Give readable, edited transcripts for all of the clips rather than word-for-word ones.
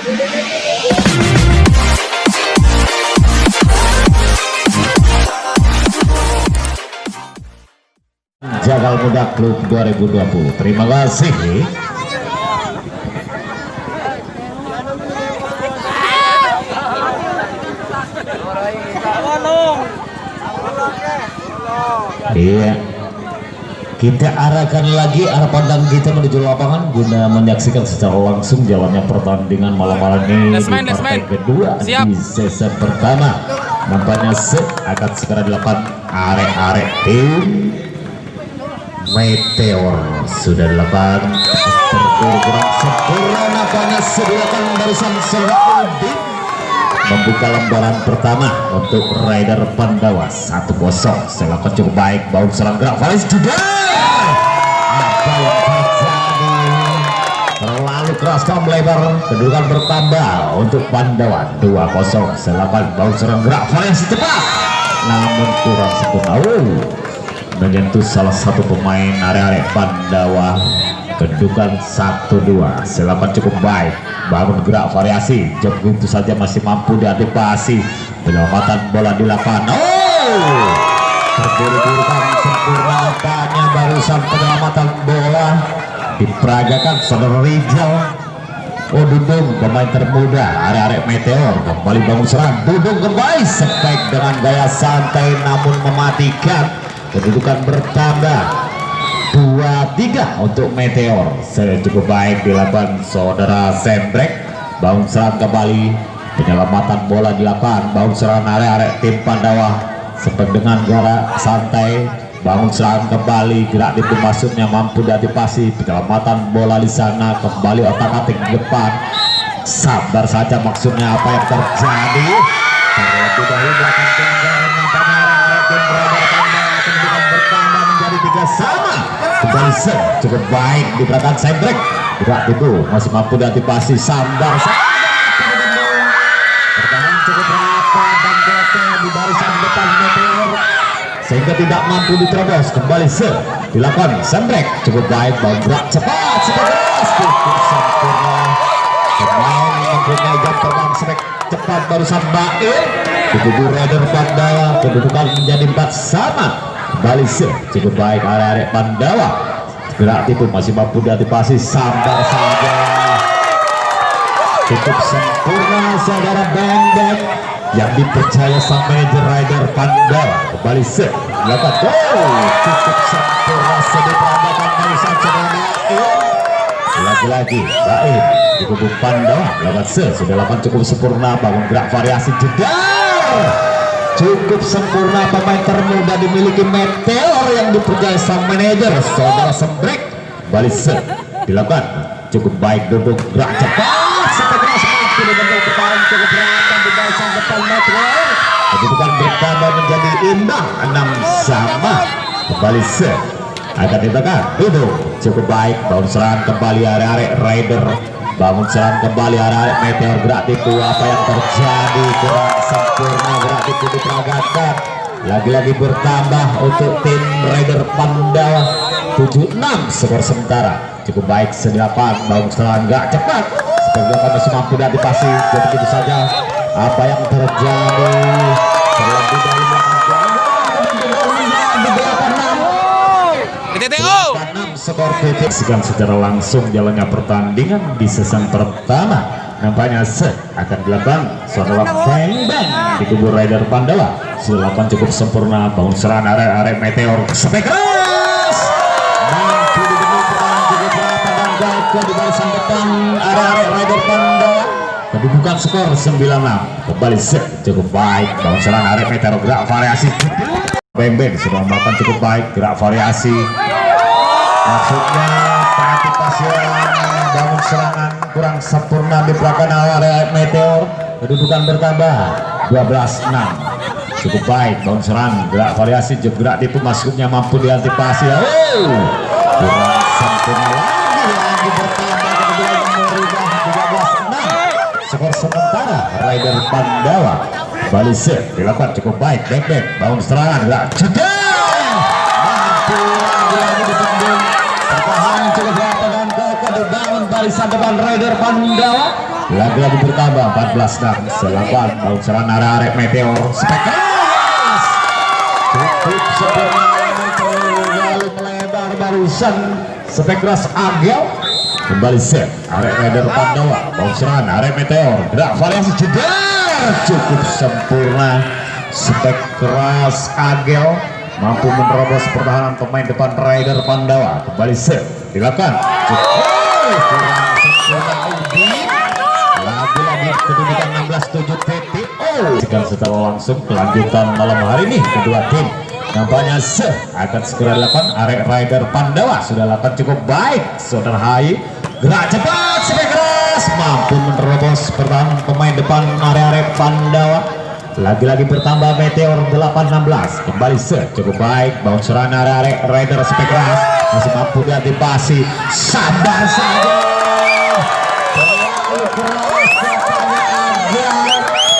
Jagal Muda Klub 2020. Terima kasih. Iya. Kita arahkan lagi arah pandang kita menuju lapangan guna menyaksikan secara langsung jalannya pertandingan malam-malam ini di partai kedua di season pertama. Nampaknya akan segera dilakukan arek-arek tim Meteor sudah dilakukan kurang sempurna. Nampaknya sediakan barusan Selaudin membuka lembaran pertama untuk Rider Pandawa 1-0. Selakukan cukup baik, bau serang gerak Faris juga. Apa yang terjadi? Terlalu keras kam lebar, kedudukan bertambah untuk Pandawa 2-0. Selakukan bau serang gerak Faris cepat, namun kurang sempurna. Menyentuh salah satu pemain area Pandawa. Kedudukan 1-2. Selakukan cukup baik, bangun gerak variasi, jam itu saja masih mampu diantisipasi. Penyelamatan bola dilakukan. Terburu-burukan sempurna. Tanya barusan penyelamatan bola diperagakan saudara Rizal. Dudung pemain termuda area Meteor kembali bangun serang. Dudung kembali sebaik dengan gaya santai namun mematikan. Kedudukan bertambah 2-3 untuk Meteor. Cukup baik dilakukan saudara Sembrek. Bangun serang kembali, penyelamatan bola dilakukan. Bangun serang area tim Pandawa seperti dengan jarak santai. Bangun serang kembali, gerak di masuknya mampu diantisipasi. Penyelamatan bola di sana kembali otak-atik di depan. Sabar saja maksudnya apa yang terjadi. Terlebih dahulu melakukan pelanggaran nampaknya area tim Pandawa. Kedudukan bertambah menjadi 3 sama. Kembali cukup baik di belakang Sembrek. Gerak itu masih mampu diantisipasi. Sambar pertahanan cukup rapat dan kokoh di barisan depan Meteor sehingga tidak mampu diterobos. Kembali dilakukan Sembrek cukup baik, bau gerak cepat cukup sempurna. Pemain mempunyai jam terbang cepat barusan Baik di tubuh Rider Pandawa. Kedudukan menjadi 4 sama. Kembali cukup baik area Pandawa. Gerak itu masih mampu diantisipasi. Sambar saja cukup sempurna saudara Beng yang dipercaya sang manajer Rider Pandawa. Kembali dapat cukup sempurna diperagakan barusan saudara lagi-lagi Baik di kubu Pandawa. Lawan sudah lakukan cukup sempurna, bangun gerak variasi jeda. Cukup sempurna pemain termuda dimiliki Meteor yang dipercaya sang manajer saudara Sembrek. Balik dilakukan cukup baik, duduk gerak cepat setelah semakin dibentuk depan cukup rapat di barisan depan Meteor. Kedudukan bertambah menjadi imbang 6 sama. Kembali akan ditekan, duduk cukup baik, bangun serang kembali area Rider. Bangun serang kembali arah Meteor. Gerak itu apa yang terjadi kurang sempurna. Gerak itu diperagakan lagi-lagi bertambah untuk tim Rider Pandawa. 7-6 skor sementara. Cukup baik sedelapan. Bangun serang gak cepat seperti masih mampu diantisipasi. Jadi begitu saja apa yang terjadi. Terlebih dahulu skor saksikan secara langsung jalannya pertandingan di season pertama. Nampaknya akan dilakukan saudara Beng di kubu Rider Pandawa. Silakan cukup sempurna, bangun serang area Meteor sampai keras. Mampu dibentuk cukup rapat dan gagah di barisan depan area Rider Pandawa. Kedudukan skor 9-6. Kembali cukup baik, bangun serang area Meteor. Gerak variasi Beng sudah melakukan cukup baik, gerak variasi. Maksudnya pengantisipasian bangun serangan kurang sempurna di belakang area Meteor. Kedudukan bertambah 12-6. Cukup baik, bangun serang gerak variasi, gerak itu masuknya mampu diantisipasi. Kurang sempurna lagi bertambah. Kedudukan merubah 13-6. Skor sementara Rider Pandawa. Balik dilakukan cukup baik, Beng bangun serangan gerak juga mampu lagi ditendung. Pertahanan cukup rapat dan kokoh dibangun barisan depan Rider Pandawa. lagi-lagi bertambah 14 dan 8. Bau serangan arek Meteor Spekeras cukup sempurna terlalu melebar barusan. Spekeras Agel kembali set arek Rider Pandawa. Bau serangan arek Meteor gerak variasi jedar cukup sempurna. Spekeras Agel mampu menerobos pertahanan pemain depan Rider Pandawa. Kembali set dilakukan kurang sempurna Udin. Lagi-lagi kedudukan 16-7 TTO. Secara langsung kelanjutan malam hari ini kedua tim nampaknya akan segera dilakukan. Arek Rider Pandawa sudah lakukan cukup baik. Saudara Hai gerak cepat Spekeras mampu menerobos pertahanan pemain depan arek Pandawa. Lagi-lagi bertambah Meteor 8-16. Kembali cukup baik. Bounce serangan arek Rider Spekeras masih mampu diantisipasi. Sabar saja.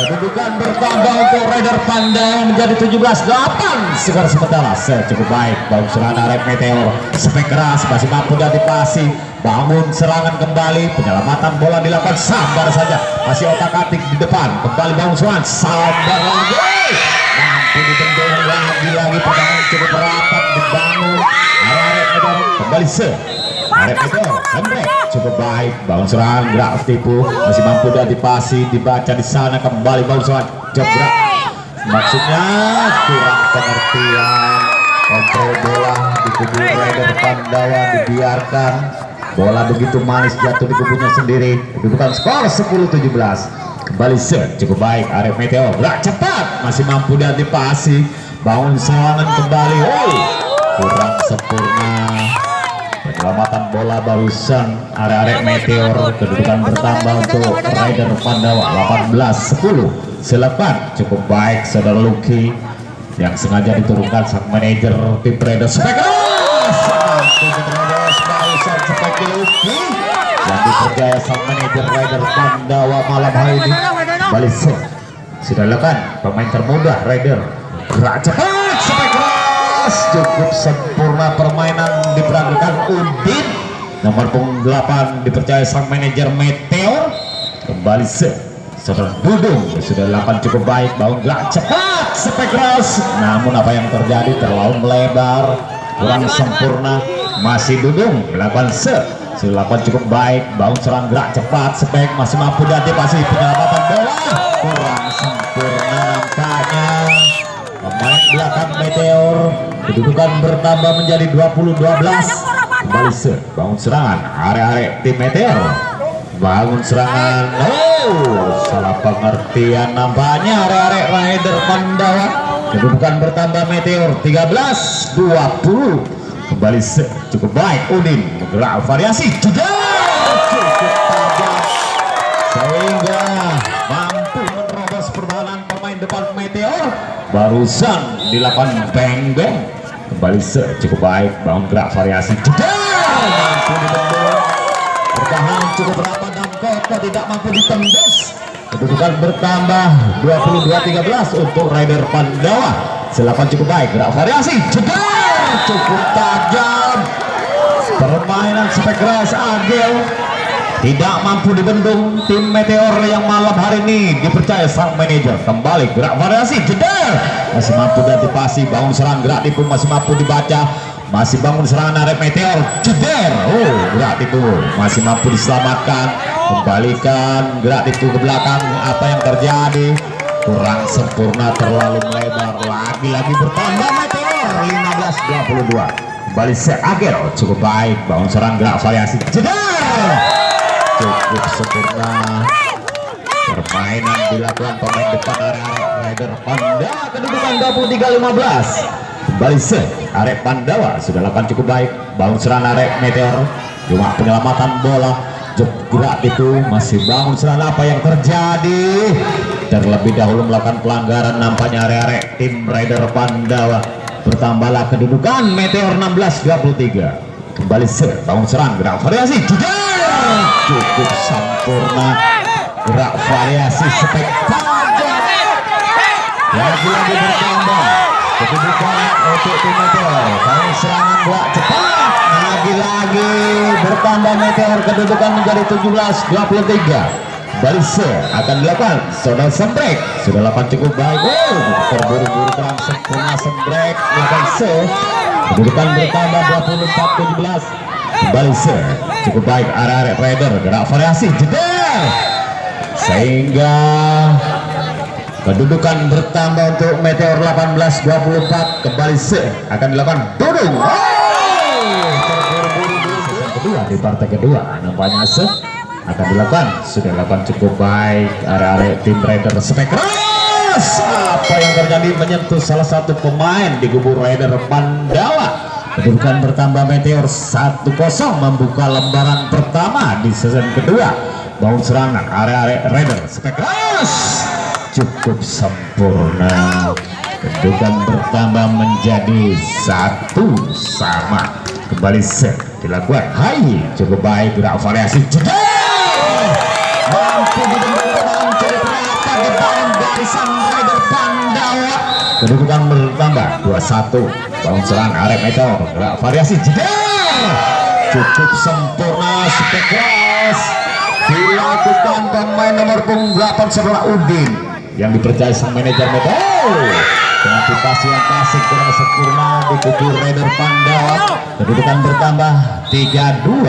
Kedudukan bertambah untuk Rider Pandawa menjadi 17-8. Sekarang sementara cukup baik. Bounce serangan arek Meteor Spekeras masih mampu diantisipasi. Bangun serangan kembali, penyelamatan bola dilakukan. Sabar saja, masih otak-atik di depan. Kembali bangun serangan, sabar lagi. Mampu dibendung lagi-lagi, pertahanan cukup rapat dibangun. Arek Meteor kembali arek Meteor Hendrik cukup baik. Bangun serangan, gerak tipu, masih mampu diantisipasi, dibaca di sana. Kembali bangun serangan, jebrak. Maksudnya kurang pengertian. Kontrol bola di kubu Rider Pandawa dibiarkan. Bola begitu manis jatuh di kubunya sendiri. Kedudukan skor 10-17. Kembali cukup baik arek Meteor gerak cepat masih mampu diantisipasi. Bangun serangan kembali. Kurang sempurna penyelamatan bola barusan arek Meteor. Kedudukan bertambah untuk Rider Pandawa 18-10. Silakan cukup baik saudara Lucky yang sengaja diturunkan sang manajer tim Rider Spekeras. Seperti Lucky yang dipercaya sang manajer Rider Pandawa malam hari ini. Balik sudah dilakukan pemain termuda Rider gerak cepat Spekeras cukup sempurna. Permainan diperagakan Udin nomor punggung 8 dipercaya sang manajer Meteor. Kembali saudara Dudung sudah dilakukan cukup baik. Bangun gerak cepat Spekeras, namun apa yang terjadi terlalu melebar, kurang sempurna. Masih Dudung melakukan dilakukan cukup baik. Bangun serang gerak cepat Spek masih mampu diantisipasi. Penyelamatan bola kurang sempurna nampaknya. Pemain belakang Meteor kedudukan bertambah menjadi 20-12. Kembali bangun serangan arek-arek tim Meteor. Bangun serangan, salah pengertian nampaknya arek-arek Rider Pandawa. Kedudukan bertambah Meteor 13-20. Kembali cukup baik Udin menggerak variasi juga cukup tajam sehingga mampu menerobos pertahanan pemain depan Meteor. Barusan dilakukan beng-beng. Kembali cukup baik. Bangun gerak variasi juga mampu dibendung. Bertahan cukup rapat dan kokoh, tidak mampu ditembus. Kedudukan bertambah 22-13 untuk Rider Pandawa. Silakan cukup baik. Gerak variasi juga cukup tajam. Permainan Spekeras Agel tidak mampu dibendung tim Meteor yang malam hari ini dipercaya sang manajer. Kembali gerak variasi jeder masih mampu diantisipasi. Bangun serang gerak tipu masih mampu dibaca. Masih bangun serangan arek Meteor jeder. Gerak tipu masih mampu diselamatkan. Kembalikan gerak tipu ke belakang. Apa yang terjadi? Kurang sempurna, terlalu melebar. Lagi-lagi bertambah Meteor 15-22. Kembali Agel cukup baik. Bangun serang gerak variasi jeder cukup sempurna. Permainan dilakukan pemain depan arek Rider Pandawa. Kedudukan 23-15. Kembali arek Pandawa sudah lakukan cukup baik. Bangun serangan arek Meteor. Cuma penyelamatan bola gerak itu masih bangun serangan. Apa yang terjadi? Terlebih dahulu melakukan pelanggaran nampaknya arek tim Rider Pandawa. Bertambahlah kedudukan Meteor 16-23. Kembali bangun serang gerak variasi juga cukup sempurna. Gerak variasi spektakuler. Lagi-lagi bertambah kedudukan untuk tim Meteor. Bangun serangan gerak cepat. Lagi-lagi bertambah Meteor. Kedudukan menjadi 17-23. kembali akan dilakukan saudara Sembrek sudah lakukan cukup baik. Terburu-buru kurang sempurna Sembrek melakukan kedudukan bertambah 24-17. Kembali cukup baik arah Raider gerak variasi jeder sehingga kedudukan bertambah untuk Meteor 18-24. Kembali akan dilakukan Dudung. Kedua di partai kedua nampaknya akan dilakukan sudah dilakukan cukup baik area tim Raider Spekras. Apa yang terjadi menyentuh salah satu pemain di kubu Raider Pandawa. Kedudukan bertambah Meteor 1-0 membuka lembaran pertama di season kedua. Bangun serangan area Raider Spekras cukup sempurna. Kedudukan bertambah menjadi 1-1. Kembali dilakukan hai cukup baik gerak variasi jeda mampu menang jadi berapa depan barisan Raider Pandawa. Kedudukan bertambah 2-1. Bangun serangan arek Meteor gerak variasi jeda cukup sempurna. Spekras dilakukan pemain nomor punggung 8 sebelah Udin yang dipercaya sang manajer Meteor. Dengan tipasi yang klasik kurang sempurna di kubu Raider Pandawa. Kedudukan bertambah 3-2.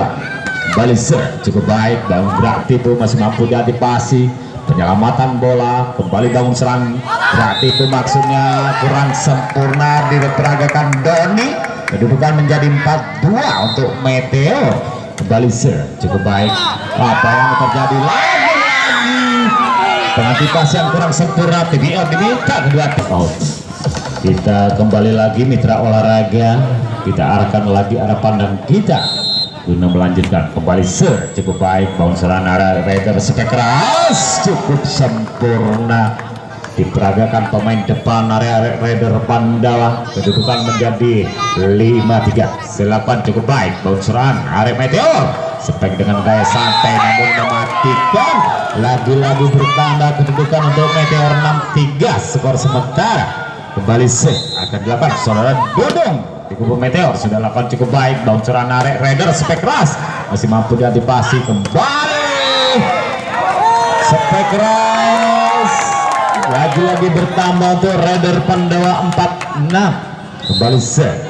Kembali cukup baik. Bangun gerak tipu masih mampu diantisipasi. Penyelamatan bola kembali bangun serang gerak tipu maksudnya kurang sempurna diperagakan Doni. Kedudukan menjadi 4-2 untuk Meteor. Kembali cukup baik. Apa yang terjadi lagi pengantisipasi yang kurang sempurna. TBL diminta kedua out. Kita kembali lagi mitra olahraga, kita arahkan lagi arah pandang kita guna melanjutkan. Kembali cukup baik. Bangun serangan arah Raider Spekras cukup sempurna diperagakan pemain depan area Raider Pandawa. Kedudukan menjadi 5-3. Silakan cukup baik. Bangun serangan area Meteor Spek dengan gaya santai namun mematikan. Lagi-lagi bertambah kedudukan untuk Meteor 6-3 skor sementara. Kembali akan dilakukan saudara Dodong di kubu Meteor sudah lakukan cukup baik. Bangun serangan arek Raider Spekras masih mampu diantisipasi. Kembali Spekras lagi-lagi bertambah untuk Raider Pandawa 4-6. Kembali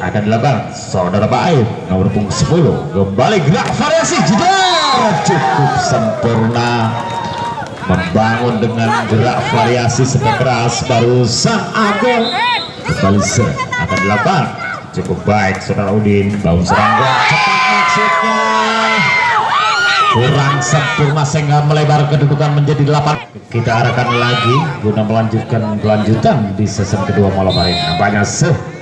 akan dilakukan saudara Baik nomor punggung 10. Kembali gerak variasi jeder cukup sempurna membangun dengan gerak variasi Spekras barusan Agel. Kembali akan dilakukan cukup baik saudara Udin. Bangun serangga cepat maksudnya kurang sempurna sehingga melebar kedudukan menjadi 8. Kita arahkan lagi guna melanjutkan kelanjutan di season kedua malam hari. Nampaknya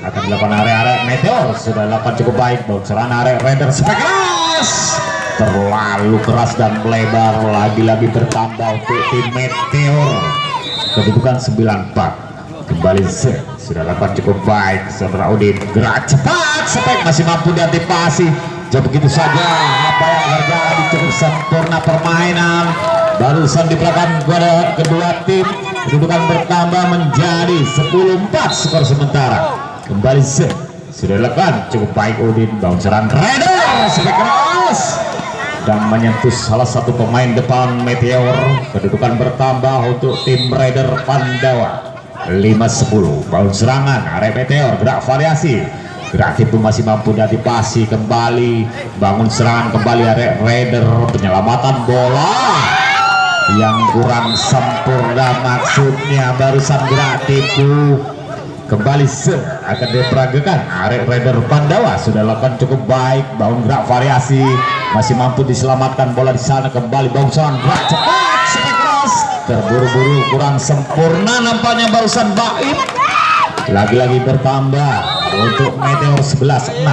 akan dilakukan area Meteor sudah dilakukan cukup baik. Bangun serangan area Raider Spekras terlalu keras dan melebar. Lagi-lagi bertambah untuk tim Meteor. Kedudukan 9-4. Kembali sudah lakukan cukup baik saudara Udin. Gerak cepat Spek masih mampu diantisipasi. Jadi begitu saja apa yang terjadi cukup sempurna permainan barusan di belakang kedua tim. Kedudukan bertambah menjadi 10-4 skor sementara. Kembali sudah dilakukan cukup baik Udin. Bangun serangan Raider Spekras dan menyentuh salah satu pemain depan Meteor. Kedudukan bertambah untuk tim Raider Pandawa 5-10. Bangun serangan area Meteor gerak variasi gerak tipu masih mampu diantisipasi. Kembali bangun serangan kembali area Raider. Penyelamatan bola yang kurang sempurna maksudnya barusan gerak tipu. Kembali akan diperagakan area Raider Pandawa sudah lakukan cukup baik. Bangun gerak variasi masih mampu diselamatkan bola di sana. Kembali bangun serangan gerak cepat Spekras terburu-buru kurang sempurna nampaknya barusan Baik. Lagi-lagi bertambah untuk Meteor 11-6.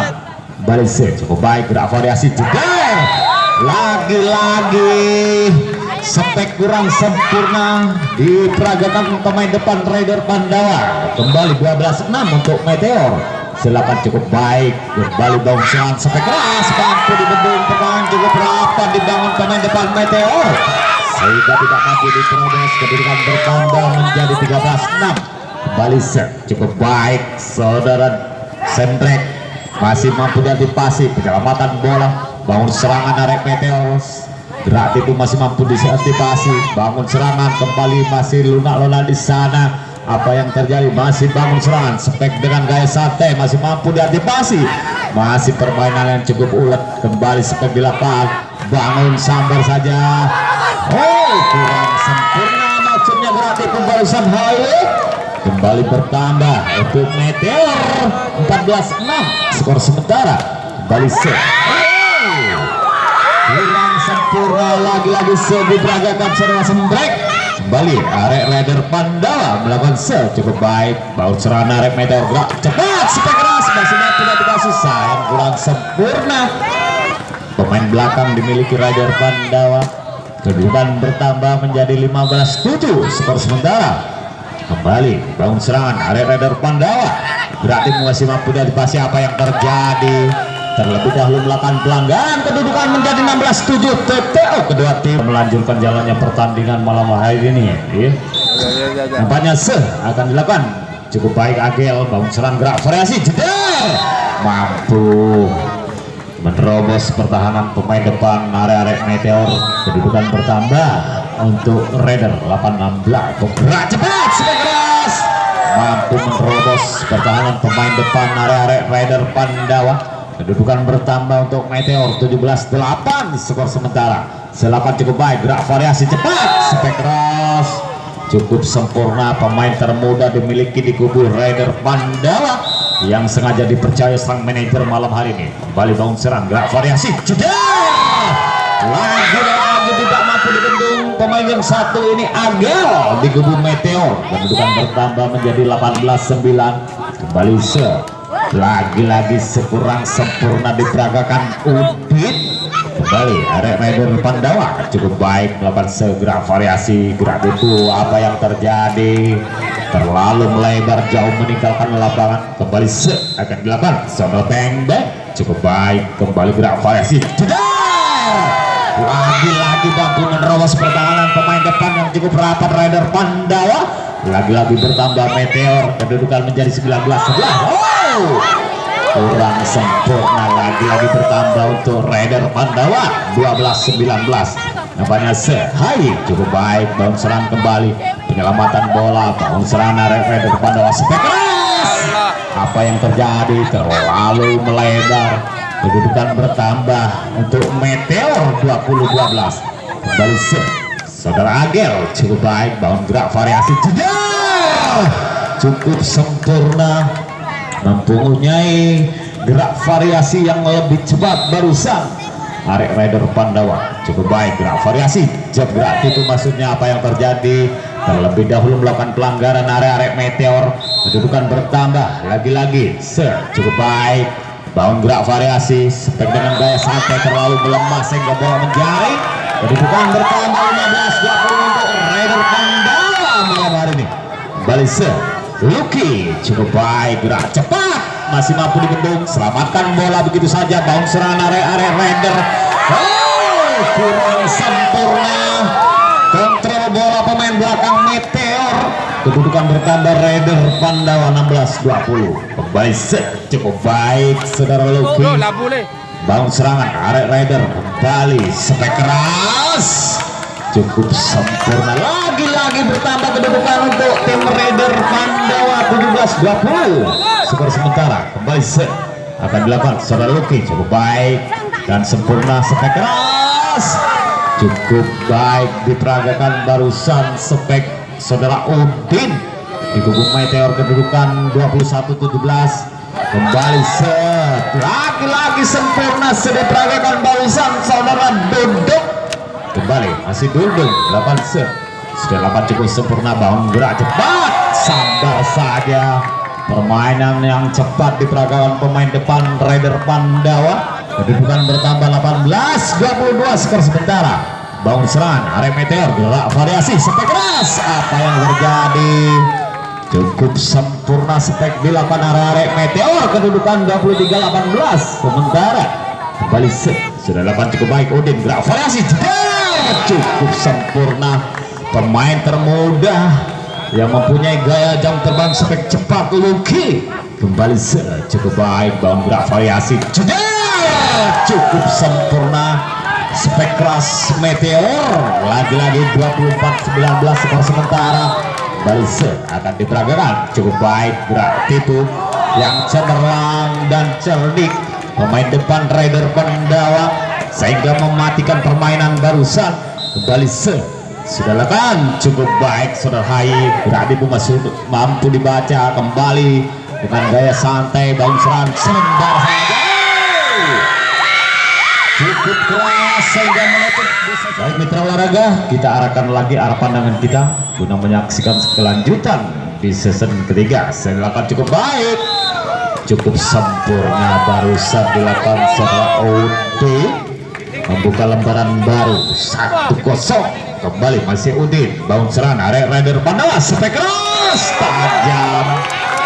Kembali cukup baik gerak variasi juga. Lagi-lagi Spek kurang sempurna diperagakan pemain depan Raider Pandawa. Kembali 12-6 untuk Meteor. Silakan cukup baik. Kembali bangun serangan Spekras mampu dibendung pemain cukup rapat dibangun pemain depan Meteor sehingga tidak mampu diterobos. Kedudukan bertambah menjadi 13-6. Kembali cukup baik saudara Sembrek masih mampu diantisipasi. Penyelamatan bola bangun serangan arek Meteor gerak itu masih mampu diantisipasi, bangun serangan kembali masih lunak-lunak di sana. Apa yang terjadi? Masih bangun serangan, Spek dengan gaya santai masih mampu diantisipasi, masih permainan yang cukup ulet. Kembali Spek di lapangan, bangun sambar saja. Oh, kurang sempurna maksudnya berarti pembalasan Haile. Kembali bertambah untuk Meteor 14-6 skor sementara. Kembali set. Kurang sempurna lagi-lagi set diperagakan secara sembrek. Kembali Arek Raider Pandawa melakukan set cukup baik. Baut serangan Arek Meteor gerak cepat, Spek keras masih tidak dikasih, sayang kurang sempurna. Pemain belakang dimiliki Raider Pandawa. Kedudukan bertambah menjadi 15-7 skor sementara. Kembali bangun serangan Arek Raider Pandawa. Berarti masih mampu diantisipasi apa yang terjadi. Terlebih dahulu melakukan pelanggaran, kedudukan menjadi 16-7 TTO. Kedua tim melanjutkan jalannya pertandingan malam hari ini ya. Nampaknya akan dilakukan cukup baik. Agel bangun serang gerak variasi jeder, mampu menerobos pertahanan pemain depan arek Meteor. Kedudukan bertambah untuk Raider 8-16. Gerak cepat keras, mampu menerobos pertahanan pemain depan arek Raider Pandawa. Kedudukan bertambah untuk Meteor 17-8 skor sementara. Selapan cukup baik, gerak variasi cepat, Spek keras cukup sempurna. Pemain termuda dimiliki di kubu Raider Pandawa yang sengaja dipercaya sang manajer malam hari ini. Kembali bangun serang, gerak variasi jeda, lagi tidak mampu dibendung pemain yang satu ini. Agel di kubu Meteor. Kedudukan bertambah menjadi 18-9. Kembali lagi-lagi sekurang sempurna diperagakan Udin. Kembali Arek Raider Pandawa cukup baik melakukan segera variasi. Gerak itu apa yang terjadi? Terlalu melebar jauh meninggalkan lapangan. Kembali akan dilakukan Sono Beng cukup baik. Kembali gerak variasi lagi-lagi mampu menerobos pertahanan pemain depan yang cukup rapat Raider Pandawa. Lagi-lagi bertambah Meteor. Kedudukan menjadi 19-11. Kurang sempurna, lagi-lagi bertambah untuk Raider Pandawa 12-19. Nampaknya Hai cukup baik, bangun serang kembali, penyelamatan bola, bangun serang Raider Pandawa. Spek keras, apa yang terjadi? Terlalu melebar. Kedudukan bertambah untuk Meteor 20-12. Kembali Saudara Agel cukup baik, bangun gerak variasi jeda, cukup sempurna, mempunyai gerak variasi yang lebih cepat barusan. Arek Raider Pandawa cukup baik, gerak variasi jab gerak itu maksudnya apa yang terjadi? Terlebih dahulu melakukan pelanggaran arek Meteor. Kedudukan bertambah lagi-lagi cukup baik, bangun gerak variasi. Spek dengan gaya santai terlalu melemah sehingga bola menjaring. Kedudukan bertambah 15-20 untuk Raider Pandawa malam hari ini. Kembali Lucky cukup baik, gerak cepat masih mampu dibendung, selamatkan bola begitu saja. Bangun serangan area Raider, kurang sempurna kontrol bola pemain belakang Meteor. Kedudukan bertambah Raider Pandawa 16-20. Kembali cukup baik saudara Lucky. Bangun serangan arek Raider kembali, Spek keras cukup sempurna, lagi-lagi bertambah kedudukan untuk tim Raider Pandawa 17-20 skor sementara. Kembali akan dilakukan saudara Lucky, cukup baik dan sempurna. Spek keras cukup baik diperagakan barusan Spek saudara Udin di kubu Meteor. Kedudukan 21-17. Kembali lagi-lagi sempurna diperagakan barusan saudara Duduk. Kembali masih Duduk 8 sudah 8 cukup sempurna, bangun gerak cepat, sabar saja. Permainan yang cepat diperagakan pemain depan Raider Pandawa. Kedudukan bertambah 18-22 skor sementara. Bangun serangan arek Meteor, gerak variasi Spek keras, apa yang terjadi? Cukup sempurna Spek dilakukan arek Meteor. Kedudukan 23-18 sementara. Kembali sudah 8 cukup baik. Udin gerak variasi cukup sempurna. Pemain termuda yang mempunyai gaya jam terbang Spek cepat Lucky. Kembali cukup baik, bangun gerak variasi cukup sempurna. spek keras Meteor. Lagi-lagi 24-19 skor sementara. Balise akan diperagakan. Cukup baik gerak tipu yang cemerlang dan cerdik pemain depan Raider Pandawa sehingga mematikan permainan barusan. Balise sudah lakukan cukup baik saudara Hai. Gerak tipu masih mampu dibaca kembali dengan gaya santai. Bounceran sebentar saja cukup keras sehingga menutup. Baik mitra olahraga, kita arahkan lagi arah pandangan kita guna menyaksikan kelanjutan di season ketiga. Silakan. Cukup baik, cukup sempurna barusan dilakukan setelah OD membuka lembaran baru 1-0. Kembali masih Udin. Bounceran area Raider Pandawa spek keras tajam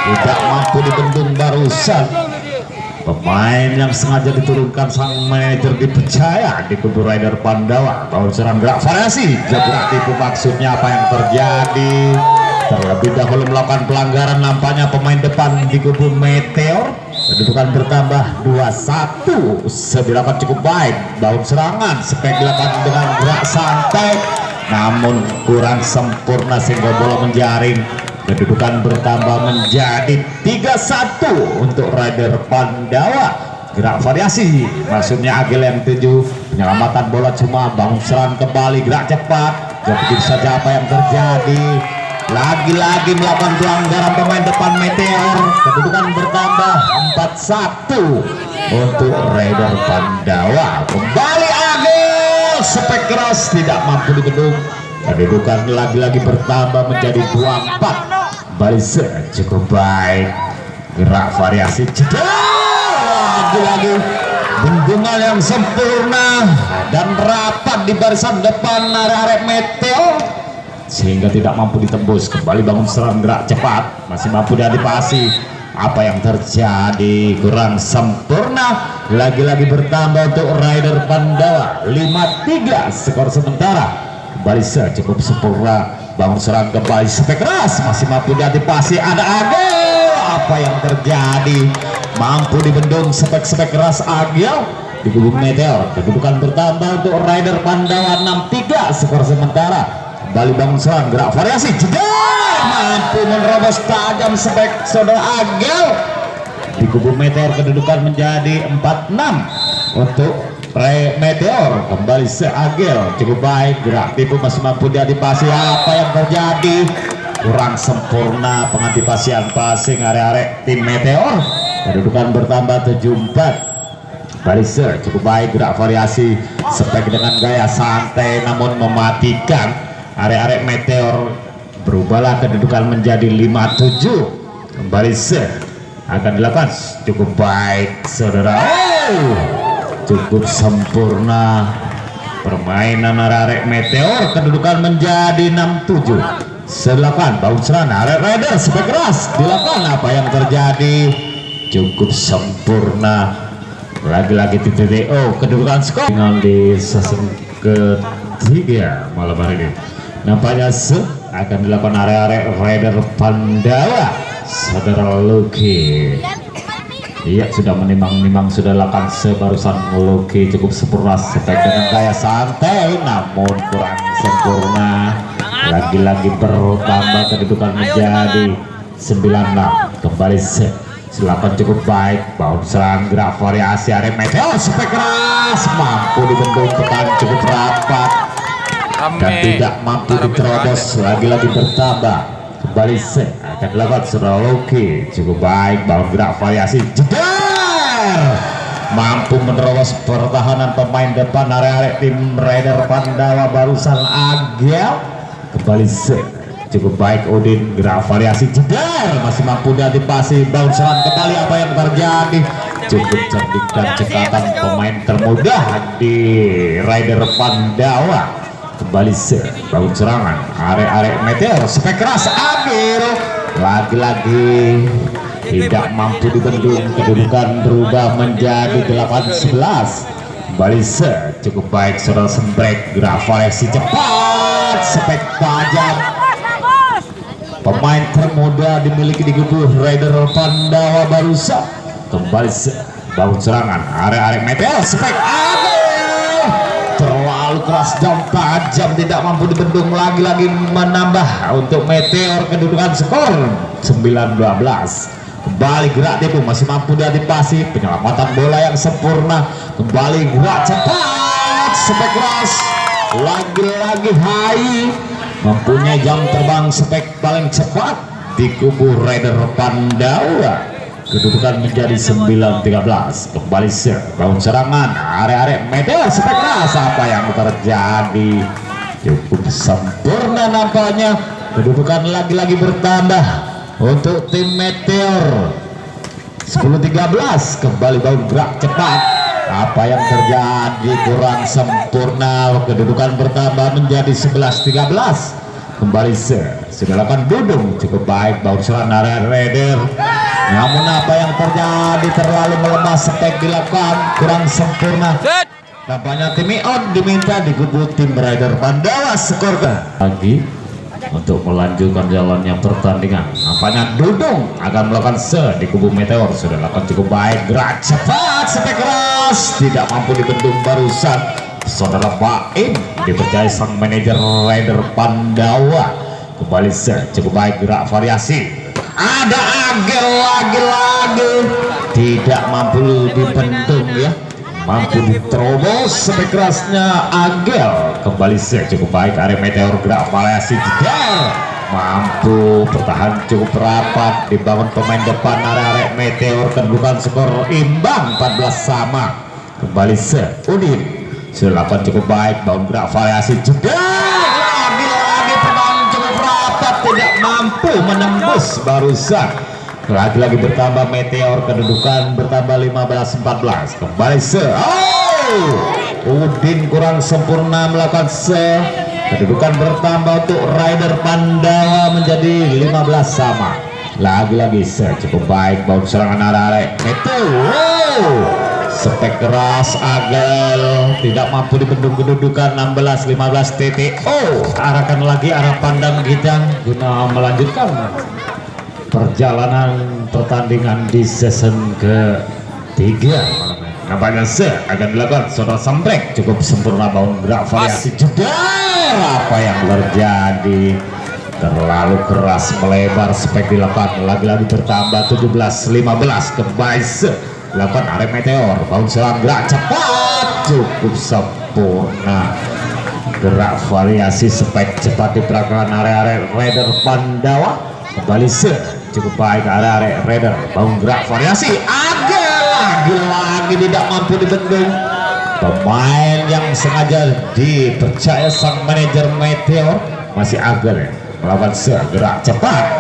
tidak mampu dibendung barusan. Pemain yang sengaja diturunkan sang manajer dipercaya di kubu Raider Pandawa. Bounceran gerak variasi jebrak tipu, maksudnya apa yang terjadi? Terlebih dahulu melakukan pelanggaran nampaknya pemain depan di kubu Meteor. Kedudukan bertambah 2-1. Dilakukan cukup baik. Bounce serangan spek dilakukan dengan gerak santai namun kurang sempurna sehingga bola menjaring. Kedudukan bertambah menjadi 3-1 untuk Raider Pandawa. Gerak variasi maksudnya Agil yang 7. Penyelamatan bola cuma bounceran kembali gerak cepat. Jadi saja apa yang terjadi. Lagi-lagi melakukan pelanggaran pemain depan Meteor. Kedudukan bertambah 4-1 untuk Raider Pandawa. Kembali Agil spek keras tidak mampu dibendung. Kedudukan lagi-lagi bertambah menjadi 2-4. Balise cukup baik, gerak variasi jeda lagi-lagi bendungan yang sempurna dan rapat di barisan depan area Meteor sehingga tidak mampu ditembus. Kembali bangun serang gerak cepat masih mampu diantisipasi. Apa yang terjadi kurang sempurna. Lagi-lagi bertambah untuk Raider Pandawa 5-3 skor sementara. Balise cukup sempurna. Bangun serang kembali spek keras masih mampu diantisipasi. Ada Agil. Apa yang terjadi? Mampu dibendung spek keras Agil di kubu Meteor. Kedudukan bertambah untuk Raider Pandawa 6-3 skor sementara. Kembali bangun serang gerak variasi jeda mampu menerobos tajam spek saudara Agil di kubu Meteor. Kedudukan menjadi 4-6 untuk Meteor. Kembali Agil cukup baik, gerak tipu masih mampu diantisipasi. Apa yang terjadi? Kurang sempurna pengantisipasian passing area tim Meteor. Kedudukan bertambah 7-4. Balise cukup baik, gerak variasi spek dengan gaya santai namun mematikan area Meteor. Berubahlah kedudukan menjadi 5-7. Kembali akan dilakukan cukup baik saudara. Cukup sempurna permainan area Meteor. Kedudukan menjadi 6-7. Silakan bounceran area Raider spek keras dilakukan. Apa yang terjadi? Cukup sempurna. Lagi-lagi TTO. Kedudukan skor tinggal di season ketiga malam hari ini. Nampaknya akan dilakukan area Raider Pandawa saudara Lucky. Iya sudah menimang-nimang, sudah lakukan sebarusan Lucky cukup sempurna spek dengan gaya santai namun kurang sempurna. Lagi-lagi bertambah kedudukan menjadi 9-6. Kembali silakan cukup baik. Bounce serang gerak variasi area Meteor spek keras mampu dibendung tekan cukup rapat dan tidak mampu diterobos. Lagi-lagi bertambah. Kembali akan dilakukan saudara Loki cukup baik. Bangun gerak variasi jedar mampu menerobos pertahanan pemain depan area tim Raider Pandawa barusan Agil. Kembali cukup baik Udin, gerak variasi jedar masih mampu diantisipasi. Bounce serangan kembali. Apa yang terjadi? Cukup cerdik dan cekatan pemain termuda di Raider Pandawa. Kembali bangun serangan area Meteor spek keras Agil. Lagi-lagi tidak mampu dibendung. Kedudukan berubah menjadi 8-11. Kembali cukup baik saudara Sembrek, gerak variasi cepat spek tajam. Pemain termuda dimiliki di kubu Raider Pandawa barusan. Kembali bangun serangan area Meteor spek Agil. terlalu keras dan tajam, tidak mampu dibendung. Lagi-lagi menambah untuk Meteor kedudukan skor 19-12. Kembali gerak tipu, masih mampu diantisipasi, penyelamatan bola yang sempurna. Kembali gerak cepat, spek keras. Lagi-lagi Hai mempunyai jam terbang spek paling cepat di kubu Raider Pandawa. Kedudukan menjadi 9-13. Kembali bangun serangan area-area Meteor spek keras. Apa yang terjadi? Cukup sempurna nampaknya. Kedudukan lagi-lagi bertambah untuk tim Meteor. 10-13. Kembali bangun gerak cepat. Apa yang terjadi? Kurang sempurna. Kedudukan bertambah menjadi 11-13. Kembali sudah lakukan Dudung, cukup baik bangun serangan area Raider. Namun apa yang terjadi? Terlalu melemah, spek dilakukan kurang sempurna. Nampaknya tim Ion diminta di kubu tim Raider Pandawa skor lagi untuk melanjutkan jalannya pertandingan. Nampaknya Dudung akan melakukan di kubu Meteor. Sudah lakukan cukup baik, gerak cepat, spek keras, tidak mampu dibendung barusan. Saudara Baim dipercaya sang manajer Raider Pandawa. Kembali cukup baik, gerak variasi. Ada Agel lagi-lagi, tidak mampu dibendung ya, mampu diterobos spek kerasnya Agel. Kembali cukup baik, area Meteor gerak variasi jedar, mampu bertahan cukup rapat, dibangun pemain depan area Meteor. Kedudukan skor imbang 14 sama. Kembali Udin sudah lakukan cukup baik, bangun gerak variasi juga. Lagi-lagi teman cukup rapat, tidak mampu menembus barusan. Lagi-lagi bertambah Meteor, kedudukan bertambah 15-14. Kembali Udin kurang sempurna melakukan kedudukan bertambah untuk Raider Pandawa menjadi 15 sama. Lagi-lagi cukup baik, bangun serangan arah Meteor. Spek keras Agel tidak mampu dibendung, kedudukan 16-15. TTO arahkan lagi arah pandang kita guna melanjutkan perjalanan pertandingan di season ketiga. Nampaknya akan dilakukan saudara Sambrek, cukup sempurna bangun gerak variasi juga. Apa yang terjadi? Terlalu keras melebar, spek dilakukan. Lagi-lagi bertambah 17-15. Kembali dilakukan area Meteor, bangun serang gerak cepat, cukup sempurna. Gerak variasi spek cepat di pergerakan area Raider Pandawa. Kembali cukup baik area Raider, bangun gerak variasi. Lagi-lagi tidak mampu dibendung. Pemain yang sengaja dipercaya sang manajer Meteor masih Agel ya, melakukan gerak cepat.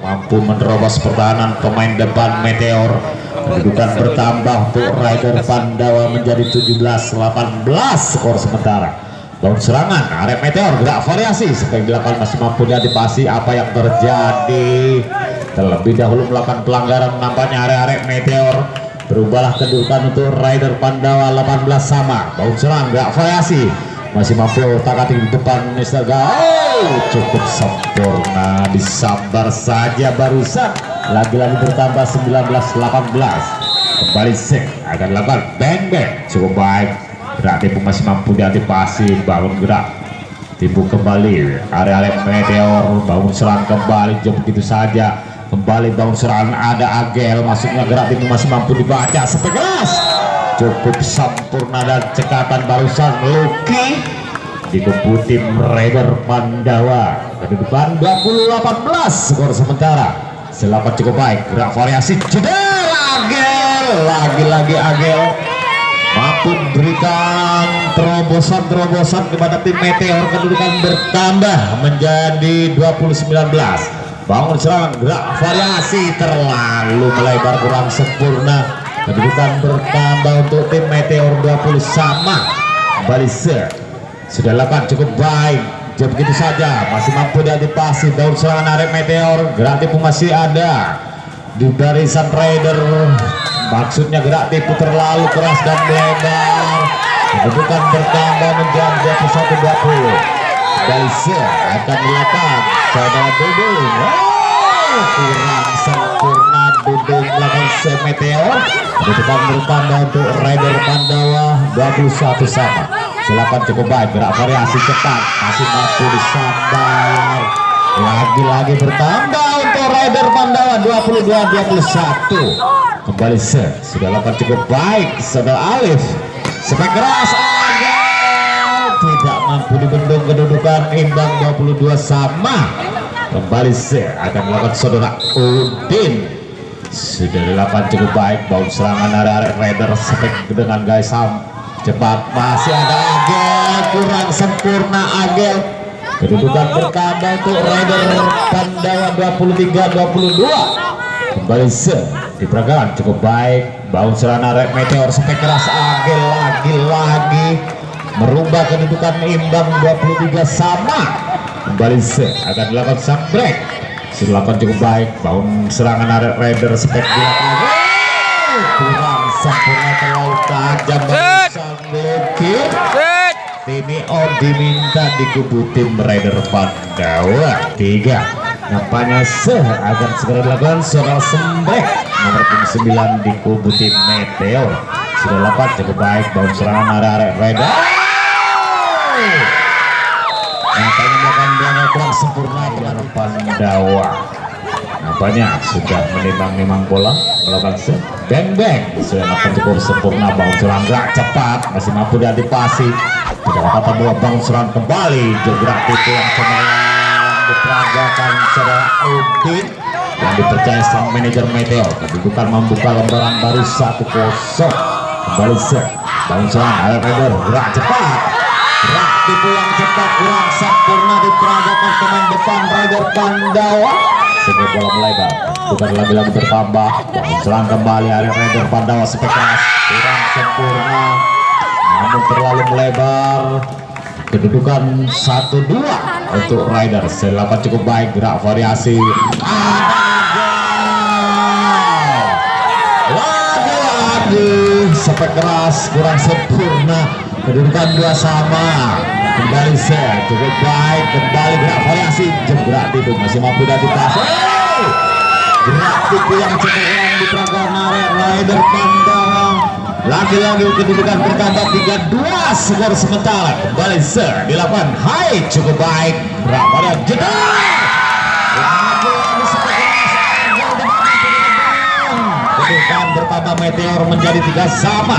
Mampu menerobos pertahanan pemain depan Meteor. Kedudukan bertambah untuk Raider Pandawa menjadi 17-18 skor sementara. Bangun serangan area Meteor, gerak variasi seperti dilakukan, masih mampu diantisipasi. Apa yang terjadi? Terlebih dahulu melakukan pelanggaran, nampaknya area Meteor. Berubahlah kedudukan untuk Raider Pandawa 18 sama. Bangun serang gerak variasi, masih mampu takati di depan Mr. Cukup sempurna, disabar saja barusan. Lagi-lagi bertambah 19-18. Kembali akan dilakukan bang-bang, cukup baik, gerak tipu masih mampu diantisipasi. Bangun gerak tipu kembali area Meteor, bangun serang kembali, jauh begitu saja. Kembali bangun serangan ada Agel, masuknya gerak tipu masih mampu dibaca sepegas, cukup sempurna dan cekatan barusan Lucky di kubu tim Raider Pandawa. Kedudukan 20-18 skor sementara. Selamat cukup baik, gerak variasi jeda. Agel, lagi-lagi Agel mampu berikan terobosan kepada tim Meteor. Kedudukan bertambah menjadi 20-19. Bangun serangan gerak variasi terlalu melebar, kurang sempurna. Kedudukan bertambah untuk tim Meteor 20 sama. Kembali sudah lakukan cukup baik, jauh begitu saja, masih mampu diantisipasi. Daun serangan area Meteor, gerak tipu masih ada di barisan Raider. Maksudnya gerak tipu terlalu keras dan lebar. Kedudukan bertambah menjadi 21-20. Daisa akan dilakukan saudara Dudung. Kurang sempurna Dudung melakukan Meteor. Kedudukan bertambah untuk Raider Pandawa 21 sama. Silakan cukup baik, gerak variasi cepat, masih mampu disandar. Lagi-lagi bertambah untuk Rider Pandawa 22-21. Kembali sudah lakukan cukup baik saudara Alif. Spek keras agak tidak mampu dibendung, kedudukan imbang 22 sama. Kembali akan melakukan saudara Udin. Sudah dilakukan cukup baik, bau serangan dari Rider spek dengan gaya cepat, masih ada Agel, kurang sempurna Agel. Kedudukan bertambah untuk Rider Pandawa 23-22. Kembali diperagakan cukup baik, bau serangan dari Meteor spek keras Agel lagi-lagi merubah kedudukan imbang 23 sama. Kembali akan dilakukan sang break. Silakan cukup baik, baun serangan arek Rider spek lagi kurang sempurna, terlalu tajam sang blokir. Ini diminta di kubu tim Rider Pandawa 3. Nampaknya akan segera dilakukan soal sembek nomor 9 di kubu tim Meteor. Sudah dapat cukup baik, baun serangan arek Rider. Nampaknya melakukan belakang kurang sempurna dengan Pandawa. Nampaknya sudah menimbang-nimbang bola, melakukan beng-beng. Sudah melakukan cukup sempurna, bangun serangan gerak cepat, masih mampu diantisipasi. Tidak dapat bola, bangun serangan kembali. Gerak itu yang cemerlang diperagakan saudara Udin yang dipercaya sang manajer Meteor. Kedudukan membuka lembaran baru 1-0. Kembali bangun serangan ada Rider gerak cepat. Gerak tipu yang cepat kurang sempurna diperagakan pemain depan Rider Pandawa. Sehingga bola melebar, bukan lagi-lagi bertambah. Serang kembali area Rider Pandawa spek keras kurang sempurna, namun terlalu melebar. Kedudukan 1-2 untuk Rider. Selapan cukup baik, gerak variasi. Lagi-lagi spek keras kurang sempurna. Kedudukan 2 sama. Kembali cukup baik, kembali gerak variasi, gerak itu masih mampu diantisipasi. Gerak tipu yang cemerlang di peragam Rider Pandawa. Lagi-lagi kedudukan bertambah 3-2 skor sementara. Kembali dilakukan hai cukup baik, gerak variasi jedar. Lagi-lagi kedudukan bertambah Meteor menjadi 3 sama.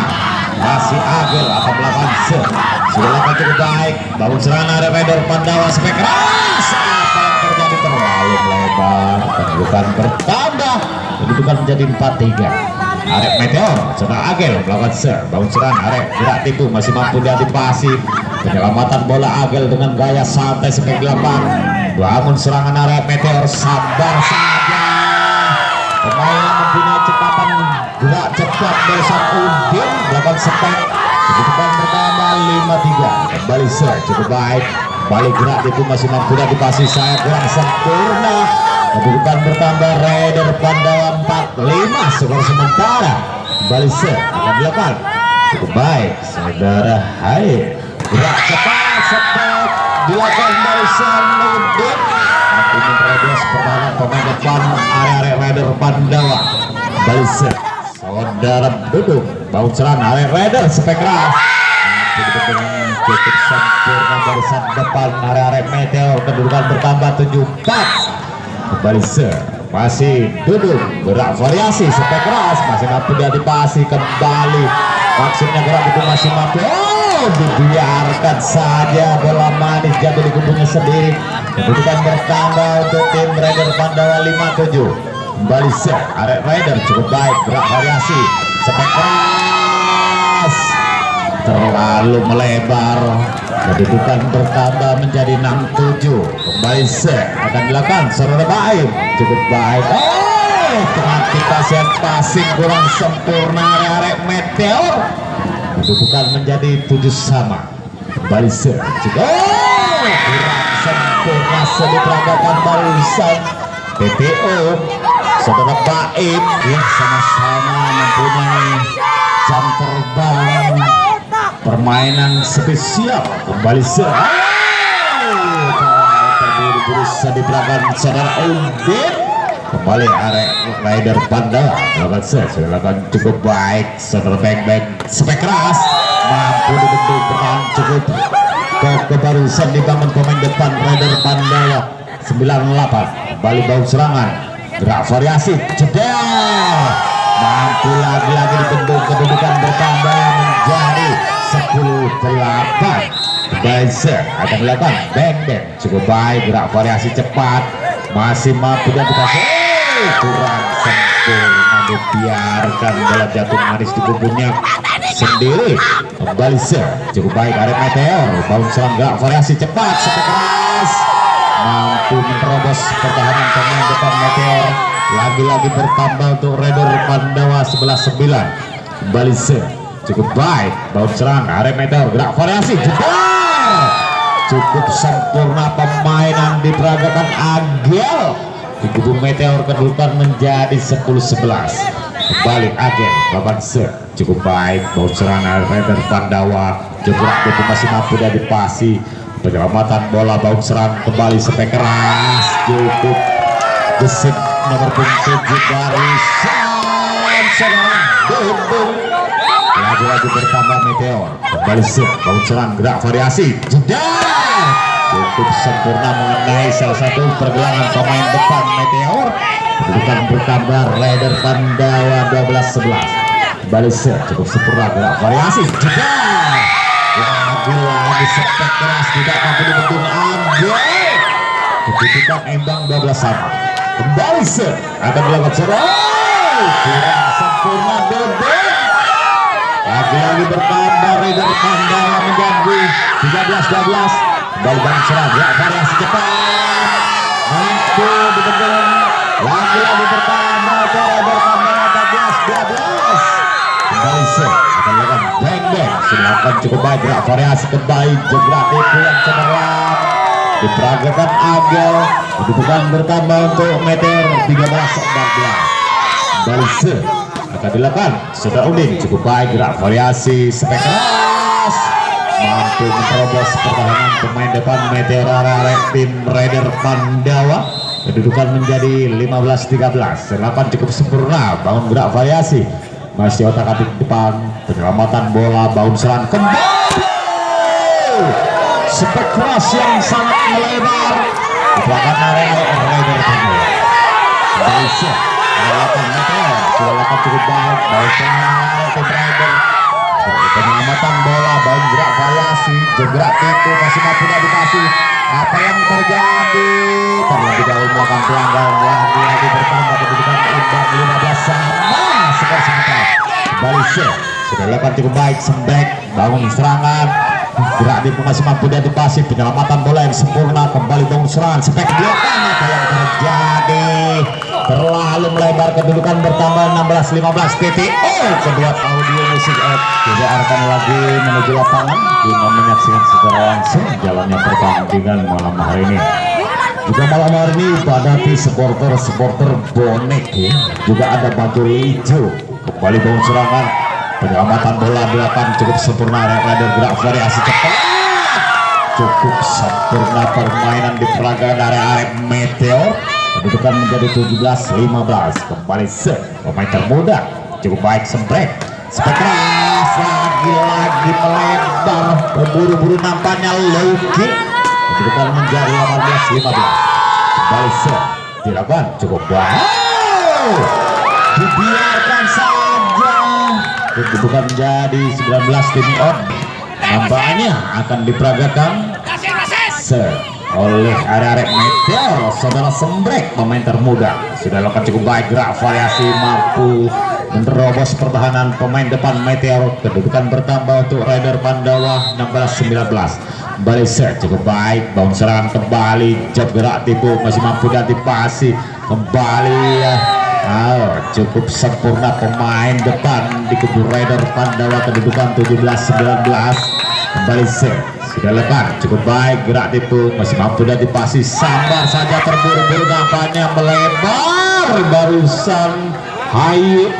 Masih Agel akan melakukan sudah lakukan cukup baik, bangun serangan ada Rider Pandawa spek keras. Apa yang terjadi, terlalu melebar, kedudukan bertambah, kedudukan menjadi 4-3. Arek Meteor serta Agel melakukan bangun serangan arek gerak tipu masih mampu diantisipasi. Penyelamatan bola Agel dengan gaya santai spek 8. Bangun serangan arek Meteor, sabar saja. Pemain yang mempunyai cepatan gerak cepat dari sang Udin melakukan spek. Kedudukan bertambah 5-3. Kembali cukup baik, balik gerak itu masih mampu diantisipasi, saya kurang sempurna. Kedudukan bertambah Rider Pandawa 4-5 skor sementara. Kembali akan dilakukan cukup baik saudara hai, gerak cepat spek dilakukan dari sang Udin. Ini Radius pertahanan pemain depan area Rider Pandawa. Kembali saudara duduk, bau serangan area Rider spek keras. Dengan cukup sempurna dari sang depan area Meteor. Kedudukan bertambah 7-4. Kembali masih duduk, gerak variasi spek keras masih mampu diantisipasi. Kembali maksudnya gerak itu masih mampu. Dibiarkan saja bola manis jatuh di kubunya sendiri. Kedudukan bertambah untuk tim Rider Pandawa 5-7. Kembali arek Rider cukup baik, gerak variasi spek keras terlalu melebar. Kedudukan bertambah menjadi 6-7. Kembali akan dilakukan saudara baik cukup baik. Pengantisipasi passing kurang sempurna arek Meteor. Kedudukan menjadi 7 sama. Kembali cukup kurang sempurna diperagakan barusan PPO saudara Baim yang sama-sama mempunyai jam terbang permainan spesial. Kembali berusaha diperagakan saudara Udin. Kembali arek Rider Pandawa melakukan sudah lakukan cukup baik saudara beng-beng spek keras mampu dibentuk bertahan cukup ke barusan dibangun pemain depan Raider Pandawa 98 kembali bau serangan gerak variasi jedar mampu lagi-lagi dibentuk kedudukan bertambah menjadi 10-8 Baizer akan dilakukan bang cukup baik gerak variasi cepat masih mampu dan kurang sempurna dibiarkan bola jatuh manis di kubunya sendiri kembali cukup baik Arek Meteor bangun serang gerak variasi cepat keras mampu menerobos pertahanan pemain depan Meteor lagi-lagi bertambah untuk Raider Pandawa 11-9 kembali cukup baik bangun serang Arek Meteor gerak variasi jedar cukup sempurna pemainan diperagakan Agel di kubu Meteor kedudukan menjadi 10-11 kembali Agen Baban cukup baik bau serangan Raider Pandawa jebrak itu masih mampu dan dipasi penyelamatan bola bau serang kembali sampai keras cukup gesit nomor 7 barisan serang duduk lagi-lagi bertambah Meteor kembali bau serang gerak variasi jedar cukup sempurna mengenai salah satu pergelangan pemain depan Meteor kedudukan bertambah Raider Pandawa 12-11 kembali cukup sempurna gerak variasi jedar lagi-lagi sepet keras tidak mampu dibentuk Agel kedudukan imbang 12-sama kembali akan dilakukan serang kurang sempurna duduk lagi-lagi bertambah Raider Pandawa menjadi 13-12 kembali bangun serang gerak variasi cepat mampu dibentuk lagi-lagi bertambah Raider Pandawa 14-12 kembali akan dilakukan bang silakan cukup baik gerak variasi kembali jegrak itu yang cemerlang diperagakan Agel kedudukan bertambah untuk Meteor 13-14 kembali akan dilakukan sudah Udin cukup baik gerak variasi spek keras mampu menerobos pertahanan pemain depan Meteor Arek tim Raider Pandawa kedudukan menjadi 15-13 serangan cukup sempurna bangun gerak variasi masih otak-atik depan penyelamatan bola bangun serang kembali spek keras yang sangat melebar di belakang area Raider Pandawa kembali penyelamatan Meteor silakan cukup baik baik serangan tim Raider penyelamatan bola bangun gerak variasi jegrak itu masih mampu dikasih apa yang terjadi terlebih dahulu melakukan pelanggaran lagi bertambah kedudukan imbang 15 sama skor sementara kembali sudah dilakukan cukup baik sembek bangun serangan gerak itu masih mampu diantisipasi penyelamatan bola yang sempurna kembali bangun serangan spek belakang apa yang terjadi terlalu melebar kedudukan bertambah 16-15 TTO kedua audio musik tidak akan lagi menuju lapangan dengan menyaksikan secara langsung jalannya pertandingan malam hari ini juga malam hari ini padati supporter bonek ya. Juga ada baju hijau kembali bangun serangan penyelamatan bola belakang cukup sempurna Raider gerak variasi cepat cukup sempurna permainan di peragaan area Meteor kedudukan menjadi 17-15 kembali pemain termuda cukup baik semprek keras lagi-lagi melebar berburu-buru nampaknya Loki kedudukan menjadi 18-15 kembali dilakukan cukup baik dibiarkan saja kedudukan menjadi 19 tim on nampaknya akan diperagakan oleh arek Meteor saudara sembrek pemain termuda sudah lakukan cukup baik gerak variasi mampu menerobos pertahanan pemain depan Meteor kedudukan bertambah untuk Raider Pandawa 16-19 kembali cukup baik bangun serangan kembali job gerak tipu masih mampu diantisipasi kembali cukup sempurna pemain depan di kubu Raider Pandawa kedudukan 17-19 kembali sudah lebar cukup baik gerak tipu masih mampu diantisipasi sabar saja terburu-buru nampaknya melebar barusan Hayu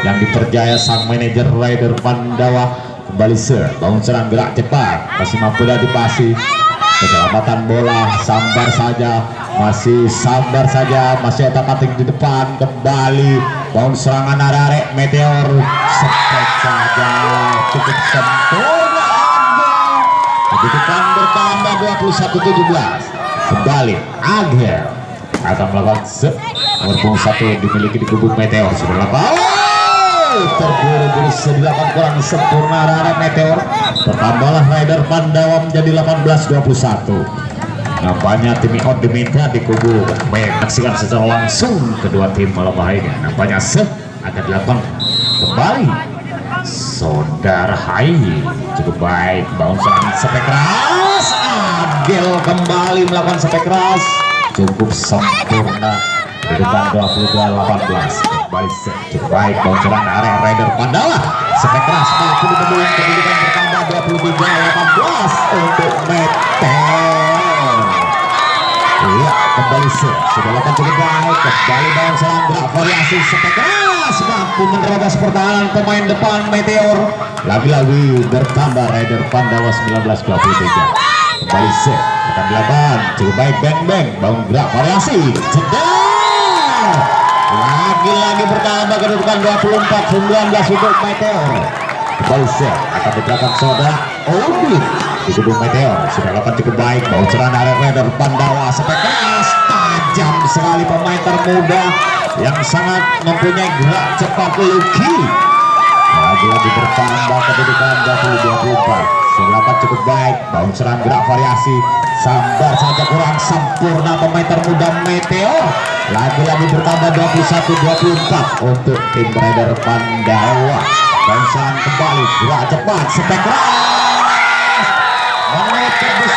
yang dipercaya sang manajer Raider Pandawa kembali bangun serang gerak cepat masih mampu diantisipasi penyelamatan bola masih sabar saja masih otak-atik di depan kembali Bounce serangan arek Meteor sepet saja cukup sempurna. Kedudukan bertambah 21-17. Kembali Agel akan melakukan nomor punggung 1 dimiliki di kubu Meteor. Sudah lakukan terburu-buru dilakukan kurang sempurna arek Meteor. Bertambahlah Rider Pandawa menjadi 18-21. Nampaknya tim out diminta di kubu menyaksikan secara langsung kedua tim malam hari ini. Nampaknya akan dilakukan kembali. Saudara Hai cukup baik, bangun serangan sepek keras. Agel kembali melakukan sepek keras, cukup sempurna. Kedudukan 22-18. Kembali cukup baik, bangun serangan area Rider Pandawa. Sepek keras mampu ditemukan, kedudukan bertambah 23-18 untuk Meteor. Iya, kembali sudah lakukan cukup baik, kembali bangun serangan variasi sepek keras mampu menerobos pertahanan pemain depan Meteor. Lagi-lagi bertambah Rider Pandawa 19-23. Kembali akan dilakukan cukup baik, bang bangun gerak variasi jedar. Lagi-lagi bertambah kedudukan 24-19 untuk Meteor. Kembali akan diberikan saudara Odin di kubu Meteor. Sudah lakukan cukup baik, bau serangan area Rider Pandawa sepek keras, tajam sekali pemain termuda yang sangat mempunyai gerak cepat Lucky. Lagi-lagi bertambah kedudukan 20-24. Sudah lakukan cukup baik, bau serangan gerak variasi, sabar saja kurang sempurna pemain termuda Meteor. Lagi-lagi bertambah 21-24 untuk tim Rider Pandawa. Bau serangan kembali, gerak cepat, sepek keras menutup